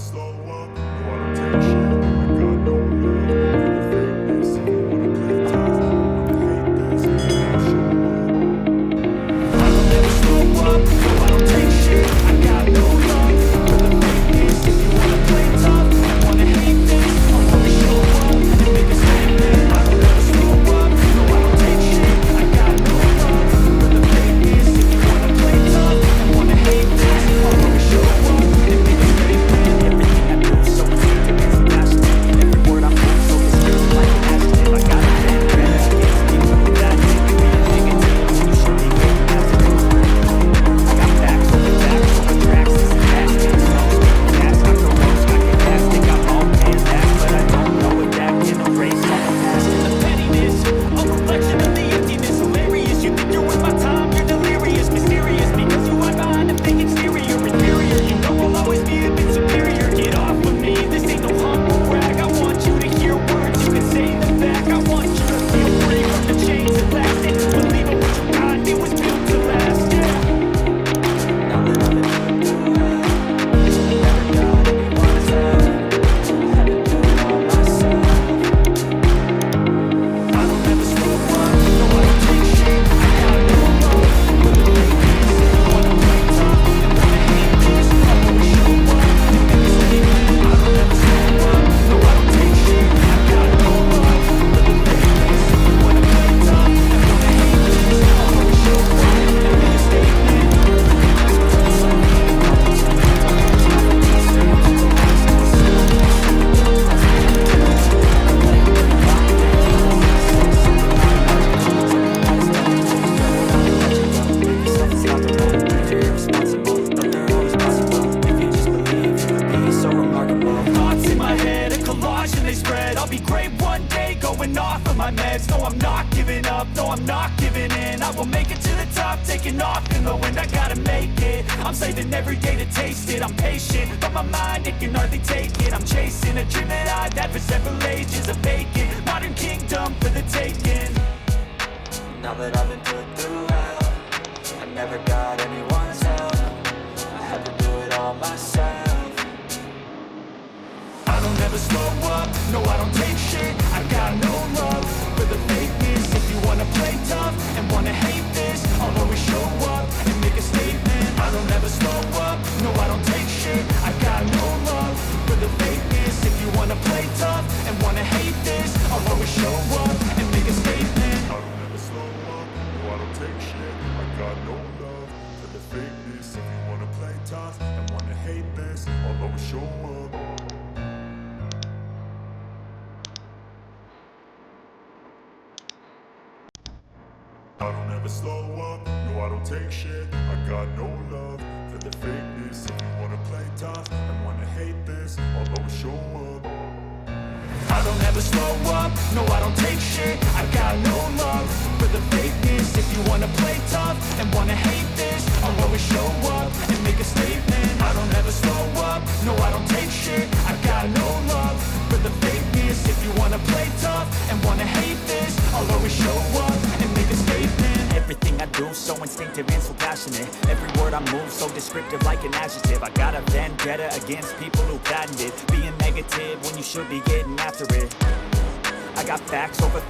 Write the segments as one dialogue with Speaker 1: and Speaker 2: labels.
Speaker 1: slow up, no, I don't take shit. I got no love for the fakeness. If you wanna play tough, wanna hate this, I'll show up. I don't ever slow up, no, I don't take shit. I got no love for the fakeness. If you wanna play tough, wanna hate this, I'll always show up and make a statement. I don't ever slow up, no, I don't take shit. I got no love for the fakeness. If you wanna play tough and wanna hate this, I'll always show up and make a statement.
Speaker 2: Everything I do is so instinctive and so passionate. Every word I move so descriptive like an adjective. I got a vendetta against people who got it. Being negative when you should be getting positive. I got facts over tracks, this and that. Getting slow, speaking fast, I go roast, I get fast. Think I'm all and that, but I don't know if that can erase all the past.
Speaker 3: The pettiness, a reflection of the emptiness. Hilarious, you think you're worth my time, you're delirious. Mysterious, because you hide behind a fake exterior. Inferior, you know I'll always be a bit superior. Get off of me, this ain't no humble brag. I want you to hear words, you can say them back. I want you to feel free from the chains that last. And believe in what you got, it was built to last, yeah.
Speaker 2: Now that I've been through hell, I never got anyone's help. I had to do it all myself.
Speaker 1: I don't ever slow up, no, I don't take shit. I got no love for the fakeness. If you wanna play tough and wanna hate this, I'll always show up and make a statement. I don't ever slow up, no, I don't take shit. I got no love for the fakeness. If you wanna play tough and wanna hate this, I'll always show up and make a statement.
Speaker 3: Thoughts in my head, a collage and they spread. I'll be great one day, going off of my meds. No, I'm not giving up, no, I'm not giving in. I will make it to the top, taking off in the wind. I gotta make it, I'm saving every day to taste it. I'm patient, but my mind, it can hardly take it. I'm chasing a dream that I've had for several ages. A vacant, modern kingdom for the taking.
Speaker 2: Now that I've been put through hell, I never got anyone's help. I had to do it all myself.
Speaker 1: I don't ever slow up, no, I don't take shit. I got no love for the fakeness. If you wanna play tough and wanna hate this, I'll always show up and make a statement. I don't ever slow up, no, I don't take shit. I got no love for the fakeness. If you wanna play tough and wanna hate this, I'll always show up and make a statement. I don't ever slow up, no, I don't take shit. I got no love for the fakeness. If you wanna play tough and wanna hate this, I'll always show up. I don't ever slow up, no, I don't take shit. I got no love for the fakeness. If you wanna play tough and wanna hate this, I'll always show up. I don't ever slow up, no, I don't take shit. I got no love for the fakeness. If you wanna play tough and wanna hate this, I'll always show up and make a statement. I don't ever slow up, no, I don't take shit. I got no love for the fakeness. If you wanna play tough and wanna hate this, I'll always show up and make a statement.
Speaker 3: Everything I do so instinctive and so passionate. Every word I move so descriptive like an adjective. I got a vendetta against people who patented being negative when you should be getting after it. I got facts over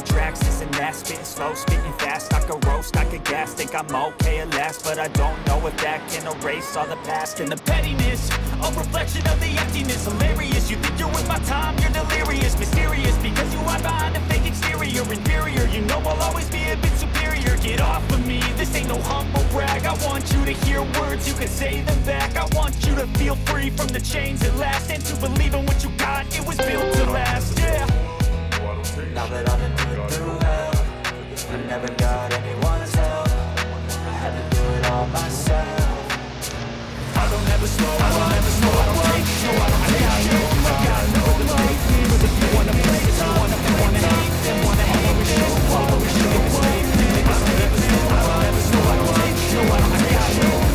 Speaker 3: tracks, this and that. Spitting slow, speaking fast, I could roast, I could gas. Think I'm okay at last, but I don't know if that can erase all the past. And the pettiness, a reflection of the emptiness. Hilarious, you think you're worth my time, you're delirious. Mysterious, because you hide behind a fake exterior. Inferior, you know I'll always be a bit superior. Get off of me, this ain't no humble brag. I want you to hear words, you can say them back. I want you to feel free from the chains that last. And to believe in what you got, it was built to last, yeah.
Speaker 2: Now that I've been put through hell, I never got anyone's help. I had to do it all myself.
Speaker 1: I don't ever slow up, I don't ever slow up, I don't take shit. I got no love for the if you wanna play tough, wanna hate them, wanna hate me, I'll always show up. I don't ever slow up, I don't ever slow up, I don't take shit.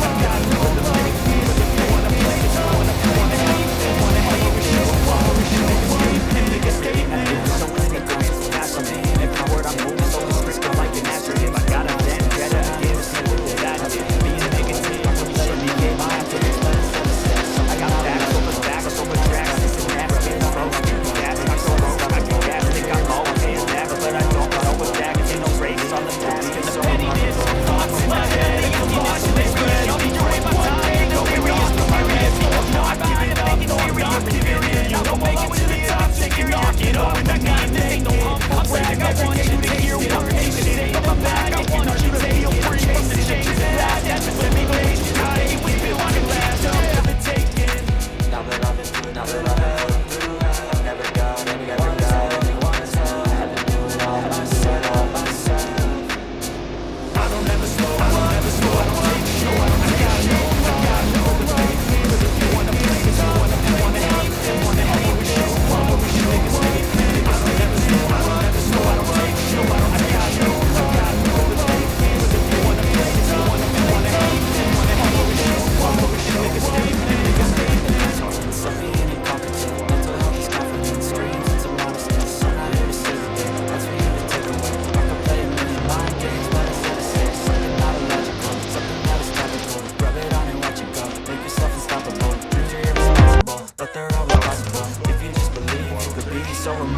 Speaker 1: I got no love for if you wanna play tough, wanna hate them, wanna hate me, I'll always show up and make a statement.
Speaker 3: So instinctive and so passionate. Every word I move so descriptive like an adjective. I got a vendetta against people who patented being negative when you should be getting after it.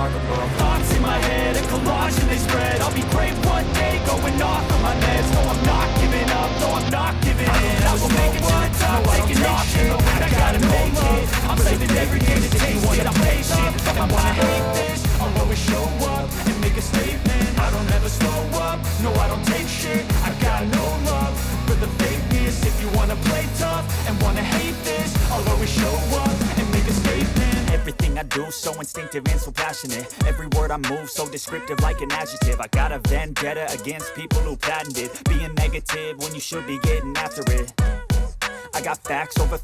Speaker 3: remarkable. Thoughts in my head, a collage and they spread. I'll be great one day, going off of my meds. No, I'm not giving up, no, I'm not giving in. I will make it to the top, taking off in the wind. I gotta make it, I'm saving every day to taste it. I'm patient, I wanna hate this, I'll always show up and make a statement. I don't ever slow up, no, I don't take shit. I got no love for the fakeness. If you wanna play tough and wanna hate this, I'll always show up and make a statement. Everything I do so instinctive and so passionate. Every word I move so descriptive like an adjective. I got a vendetta against people who patented being negative when you should be getting after it. I got facts over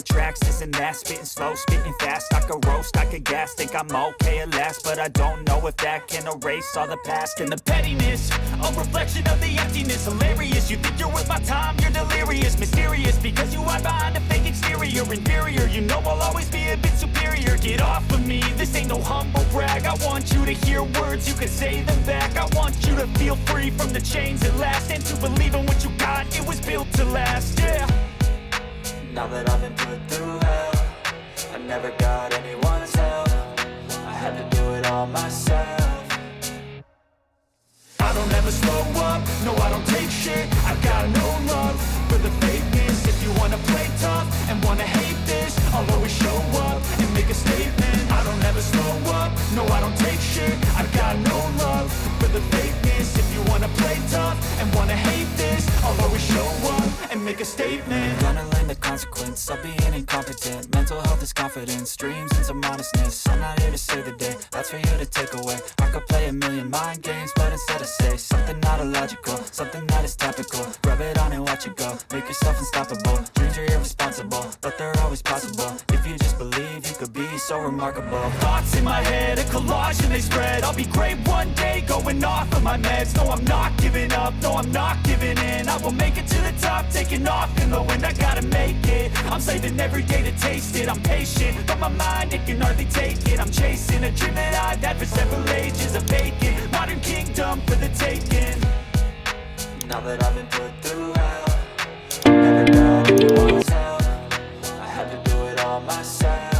Speaker 3: tracks, this and that. Spitting slow, spitting fast. I could roast, I could gas. Think I'm okay at last, but I don't know if that can erase all the past. And the pettiness, a reflection of the emptiness. Hilarious, you think you're worth my time, you're delirious. Mysterious, because you hide behind a fake exterior. Inferior, you know I'll always be a bit superior. Get off of me, this ain't no humble brag. I want you to hear words, you can say them back. I want you to feel free from the chains at last, and to believe in what you got, it was built to last, yeah.
Speaker 2: Now that I've been put through hell, I never got anyone's help. I had to do it all myself.
Speaker 3: I don't ever slow up, no I don't take shit. I got no love for the fakeness. If you wanna play tough and wanna hate this, I'll always show up and make a statement. I don't ever slow up, no I don't take shit. I got no love for the fakeness. If you wanna play tough and wanna hate this, I'll always show up and make a statement.
Speaker 2: Gonna learn the consequence of being incompetent. Mental health is confidence, dreams and some modestness. I'm not here to save the day, that's for you to take away. I could play a million mind games, but instead I say something not illogical, something that is topical. Rub it on and watch it go, make yourself unstoppable. Dreams are irresponsible, but they're always possible. If you just believe, you could be so remarkable.
Speaker 3: Thoughts in my head, a collage and they spread. I'll be great one day, going off of my meds. No, I'm not giving up, no, I'm not giving in. I will make it to the top, taking off in the wind. I gotta make it, I'm saving every day to taste it. I'm patient, but my mind, it can hardly take it. I'm chasing a dream that I've had for several ages. A vacant, modern kingdom for the taking.
Speaker 2: Now that I've been put through hell, I never got anyone's help. I had to do it all myself.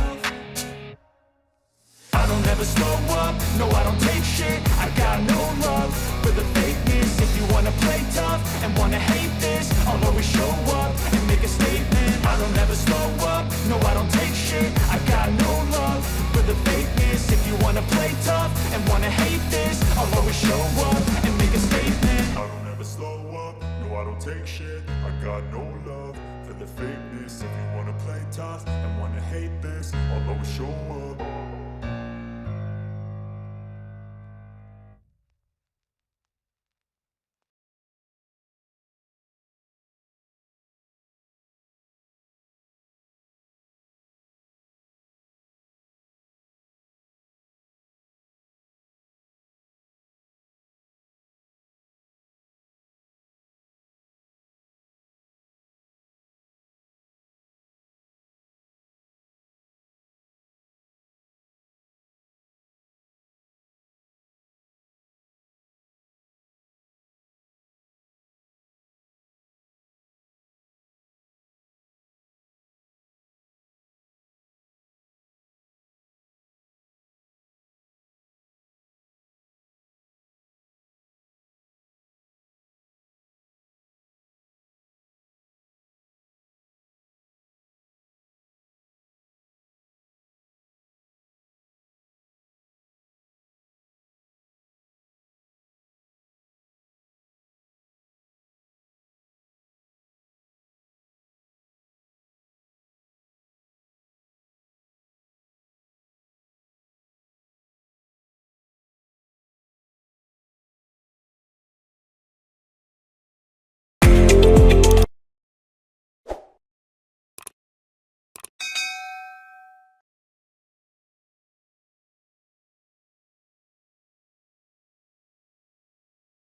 Speaker 3: I don't ever slow up, no I don't take shit. I got no love for the fakeness. If you wanna play tough and wanna hate this, I'll always show up and make a statement. I don't ever slow up, no I don't take shit. I got no love for the fakeness. If you wanna play tough and wanna hate this, I'll always show up and make a statement.
Speaker 1: I don't ever slow up, no I don't take shit. I got no love for the fakeness. If you wanna play tough and wanna hate this, I'll always show up.